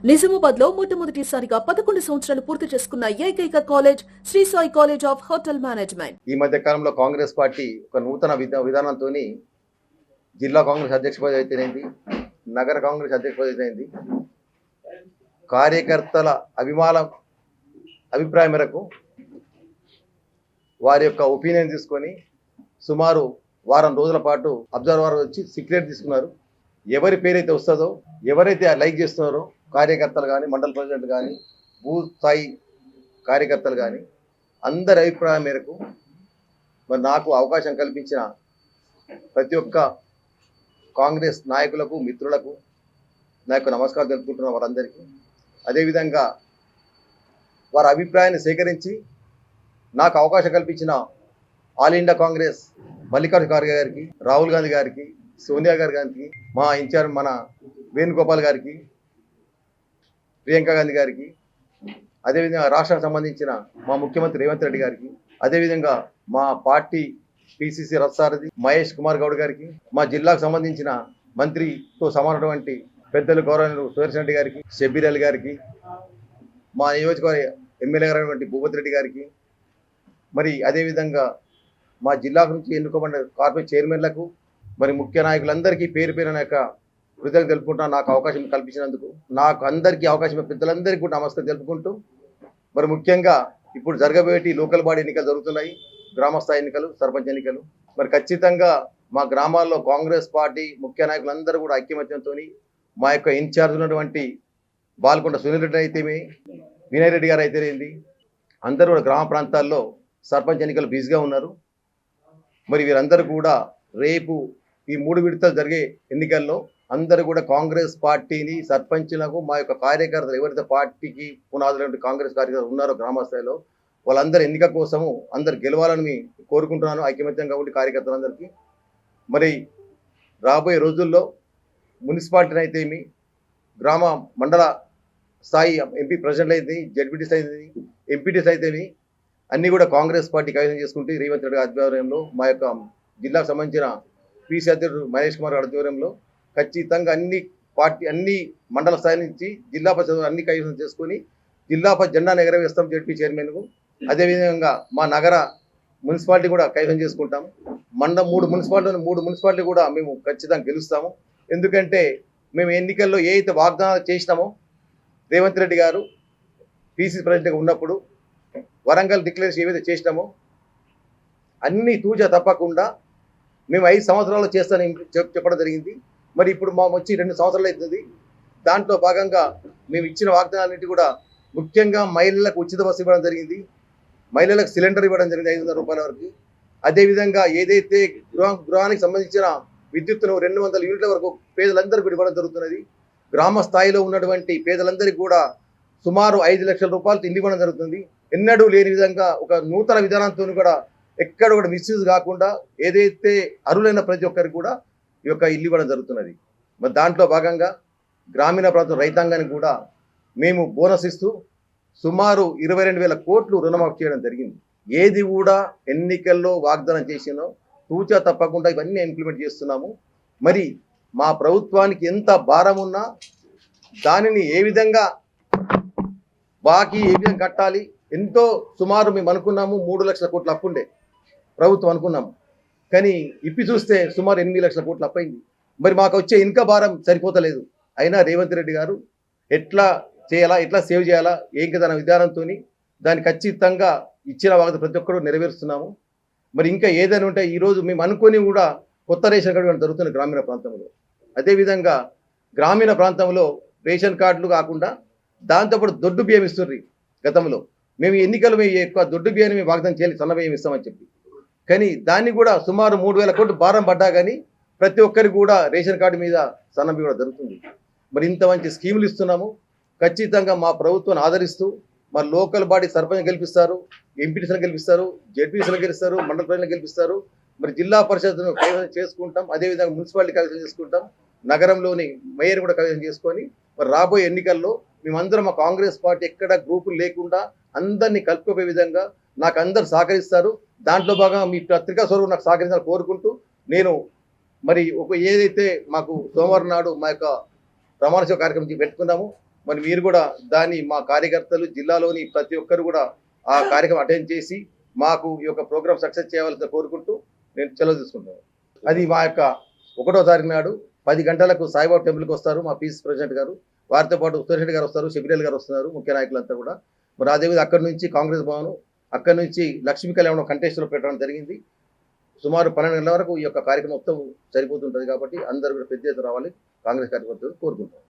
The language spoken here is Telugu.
నిజామాబాద్ లో మొట్టమొదటిసారిగా 11 సంవత్సరాలు పూర్తి చేసుకున్న ఏకైక college Shri Sai college of hotel management. ఈ మధ్య కాలంలో కాంగ్రెస్ పార్టీ ఒక నూతన విధానంతో జిల్లా కాంగ్రెస్ అధ్యక్ష పదవి అయితేనేది, నగర కాంగ్రెస్ అధ్యక్ష పదవి అయితేనేది, కార్యకర్తల అభిప్రాయం మేరకు వారి యొక్క ఒపీనియన్ తీసుకొని సుమారు వారం రోజుల పాటు అబ్జర్వర్ వచ్చి సీక్రెట్ తీసుకున్నారు. ఎవరి పేరైతే వస్తుందో, ఎవరైతే లైక్ చేస్తున్నారో కార్యకర్తలు కానీ, మండల ప్రెసిడెంట్ కానీ, బూత్ స్థాయి కార్యకర్తలు కానీ అందరి అభిప్రాయం మేరకు మరి నాకు అవకాశం కల్పించిన ప్రతి ఒక్క కాంగ్రెస్ నాయకులకు, మిత్రులకు నా యొక్క నమస్కారం తెలుపుకుంటున్న వారందరికీ, అదేవిధంగా వారి అభిప్రాయాన్ని సేకరించి నాకు అవకాశం కల్పించిన ఆల్ ఇండియా కాంగ్రెస్ మల్లికార్జున ఖార్గే గారికి, రాహుల్ గాంధీ గారికి, సోనియా గారికి, మా ఇన్ఛార్జ్ మన వేణుగోపాల్ గారికి, ప్రియాంక గాంధీ గారికి, అదేవిధంగా రాష్ట్రానికి సంబంధించిన మా ముఖ్యమంత్రి రేవంత్ రెడ్డి గారికి, అదేవిధంగా మా పార్టీ పిసిసి రథసారథి మహేష్ కుమార్ గౌడ్ గారికి, మా జిల్లాకు సంబంధించిన మంత్రితో సమానటువంటి పెద్దలు గౌరవనీయులు సుదర్శన్ రెడ్డి గారికి, షబ్బీర్ అలీ గారికి, మా నియోజకవర్గ ఎమ్మెల్యే గారైనటువంటి భూపతి రెడ్డి గారికి, మరి అదేవిధంగా మా జిల్లా నుంచి ఎన్నుకోబడిన కార్పొరేట్ చైర్మన్లకు, మరి ముఖ్య నాయకులందరికీ పేరు పేరున యొక్క కృతజ్ఞతలు తెలుపుకుంటా నాకు అవకాశం కల్పించినందుకు. నాకు అందరికీ అవకాశం పెద్దలందరికీ కూడా నమస్కారం తెలుపుకుంటూ, మరి ముఖ్యంగా ఇప్పుడు జరగబోయేటి లోకల్ బాడీ ఎన్నికలు జరుగుతున్నాయి, గ్రామస్థాయి ఎన్నికలు, సర్పంచ్ ఎన్నికలు. మరి ఖచ్చితంగా మా గ్రామాల్లో కాంగ్రెస్ పార్టీ ముఖ్య నాయకులందరూ కూడా ఐక్యమత్యంతో మా యొక్క ఇన్ఛార్జ్ ఉన్నటువంటి బాల్కొండ సునీల్ రెడ్డి అయితేమి, వినయ్ రెడ్డి గారు అయితేనేది, అందరూ కూడా గ్రామ ప్రాంతాల్లో సర్పంచ్ ఎన్నికలు బిజీగా ఉన్నారు. మరి వీరందరూ కూడా రేపు ఈ 3 విడతలు జరిగే ఎన్నికల్లో అందరూ కూడా కాంగ్రెస్ పార్టీని, సర్పంచ్లకు, మా యొక్క కార్యకర్తలు ఎవరైతే పార్టీకి పునాదులు కాంగ్రెస్ కార్యకర్తలు ఉన్నారో గ్రామ స్థాయిలో వాళ్ళందరూ ఎన్నిక కోసము అందరు గెలవాలని కోరుకుంటున్నాను, ఐక్యమత్యంగా ఉండి కార్యకర్తలందరికీ. మరి రాబోయే రోజుల్లో మున్సిపాలిటీని అయితేమి, గ్రామ మండల స్థాయి ఎంపీ ప్రెసిడెంట్ అయితే, జడ్పీటీస్ అయితే, ఎంపీటీస్ అయితేమి అన్నీ కూడా కాంగ్రెస్ పార్టీ కైవసం చేసుకుంటూ రేవంత్ రెడ్డి ఆధ్వర్యంలో, మా యొక్క జిల్లాకు సంబంధించిన పీసీ అధ్యక్షుడు మహేష్ కుమార్ ఆధ్వర్యంలో ఖచ్చితంగా అన్ని మండల స్థాయి నుంచి జిల్లా పరిషత్ అన్ని కైవసం చేసుకొని జిల్లా జెండాను ఎగరవేస్తాం జడ్పీ చైర్మన్కు. అదేవిధంగా మా నగర మున్సిపాలిటీ కూడా కైవసం చేసుకుంటాం. 3 మున్సిపాలిటీ కూడా మేము ఖచ్చితంగా గెలుస్తాము. ఎందుకంటే మేము ఎన్నికల్లో ఏ అయితే వాగ్దానాలు చేసినామో, రేవంత్ రెడ్డి గారు పీసీ ప్రెసిడెంట్గా ఉన్నప్పుడు వరంగల్ డిక్లరేషన్ ఏవైతే చేసినామో అన్నీ తూచా తప్పకుండా మేము 5 సంవత్సరాలు చేస్తానని చెప్పడం జరిగింది. మరి ఇప్పుడు మా వచ్చి 2 సంవత్సరాలు అవుతుంది. దాంట్లో భాగంగా మేము ఇచ్చిన వాగ్దానాలన్నింటి కూడా ముఖ్యంగా మహిళలకు ఉచిత బస్సు ఇవ్వడం జరిగింది, మహిళలకు సిలిండర్ ఇవ్వడం జరిగింది 500 రూపాయల వరకు. అదేవిధంగా ఏదైతే గృహానికి సంబంధించిన విద్యుత్తును 200 యూనిట్ల వరకు పేదలందరికీ ఇవ్వడం జరుగుతున్నది. గ్రామ స్థాయిలో ఉన్నటువంటి పేదలందరికీ కూడా సుమారు 5 లక్షల రూపాయలు ఇల్లు ఇవ్వడం జరుగుతుంది. ఎన్నడూ లేని విధంగా ఒక నూతన విధానంతో కూడా ఎక్కడ కూడా మిస్యూజ్ కాకుండా ఏదైతే అర్హులైన ప్రతి ఒక్కరికి కూడా ఈ యొక్క ఇల్లు ఇవ్వడం జరుగుతున్నది. మరి దాంట్లో భాగంగా గ్రామీణ ప్రాంత రైతాంగానికి కూడా మేము బోనస్ ఇస్తూ సుమారు 22,000 కోట్లు రుణమాఫీ చేయడం జరిగింది. ఏది కూడా ఎన్నికల్లో వాగ్దానం చేసినో తూచా తప్పకుండా ఇవన్నీ ఇంప్లిమెంట్ చేస్తున్నాము. మరి మా ప్రభుత్వానికి ఎంత భారం ఉన్నా దానిని ఏ విధంగా బాకీ ఏ విధంగా కట్టాలి, ఎంతో సుమారు మేము అనుకున్నాము 3 లక్షల కోట్ల అప్పుండే ప్రభుత్వం అనుకున్నాము. కానీ ఇప్పి చూస్తే సుమారు 8 లక్షల కోట్ల అప్పైంది. మరి మాకు వచ్చే ఇంకా భారం సరిపోతలేదు. అయినా రేవంత్ రెడ్డి గారు ఎట్లా చేయాలా, ఎట్లా సేవ్ చేయాలా, తన విధానంతో దాన్ని ఖచ్చితంగా ఇచ్చిన వాగ్దానం ప్రతి ఒక్కరు నెరవేరుస్తున్నాము. మరి ఇంకా ఏదైనా ఉంటే ఈరోజు మేము అనుకొని కూడా కొత్త రేషన్ కార్డు జరుగుతుంది గ్రామీణ ప్రాంతంలో. అదేవిధంగా గ్రామీణ ప్రాంతంలో రేషన్ కార్డులు కాకుండా దాంతోపాటు దొడ్డు బియ్యం ఇస్తుర్రి. గతంలో మేము ఎన్నికలు ఎక్కువ దొడ్డు బియ్యాన్ని మేము వాగ్దానం చేయాలి, సన్న బియ్యం ఇస్తామని చెప్పి. కానీ దాన్ని కూడా సుమారు 3,000 కోట్లు భారం పడ్డా కానీ ప్రతి ఒక్కరికి కూడా రేషన్ కార్డు మీద సన్న బియ్యం కూడా జరుగుతుంది. మరి ఇంత మంచి స్కీములు ఇస్తున్నాము. ఖచ్చితంగా మా ప్రభుత్వాన్ని ఆదరిస్తూ మరి లోకల్ బాడీ సర్పంచ్ గెలిపిస్తారు, ఎంపీటీసీలను గెలిపిస్తారు, జెడ్పీటీసీలను గెలుస్తారు, మండల ప్రజలను గెలిపిస్తారు. మరి జిల్లా పరిషత్ను కైవసం చేసుకుంటాం, అదేవిధంగా మున్సిపాలిటీ కైవసం చేసుకుంటాం, నగరంలోని మేయర్ కూడా కైవసం చేసుకొని మరి రాబోయే ఎన్నికల్లో మేమందరం మా కాంగ్రెస్ పార్టీ ఎక్కడ గ్రూపులు లేకుండా అందరినీ కలుపుకోపోయే విధంగా నాకు అందరు సహకరిస్తారు. దాంట్లో భాగంగా మీ పత్రికా స్వరూపం నాకు సహకరించాలని కోరుకుంటూ నేను మరి ఏదైతే మాకు సోమవారం నాడు మా యొక్క ప్రమాణ స్వీకార కార్యక్రమం పెట్టుకున్నాము మరి మీరు కూడా దాన్ని మా కార్యకర్తలు జిల్లాలోని ప్రతి ఒక్కరు కూడా ఆ కార్యక్రమం అటెండ్ చేసి మాకు ఈ యొక్క ప్రోగ్రామ్ సక్సెస్ చేయాలని కోరుకుంటూ నేను సెలవు తీసుకుంటాను. అది మా యొక్క 1వ తారీఖు నాడు 10 గంటలకు సాయిబాబా టెంపుల్కి వస్తారు మా పీస్ ప్రెసిడెంట్ గారు. వారితో పాటు ఉత్తరేష్ గారు వస్తారు, షబీరేల్ గారు వస్తున్నారు, ముఖ్య నాయకులంతా కూడా. మరి అదేవిధంగా అక్కడి నుంచి కాంగ్రెస్ భవన్, అక్కడి నుంచి లక్ష్మీ కళ్యాణం కంటెస్ట్లో పెట్టడం జరిగింది. సుమారు 12 గంటల వరకు ఈ యొక్క కార్యక్రమం మొత్తం సరిపోతుంటుంది కాబట్టి అందరూ కూడా పెద్ద ఎత్తున రావాలి కాంగ్రెస్ కార్యకర్తలు కోరుకుంటారు.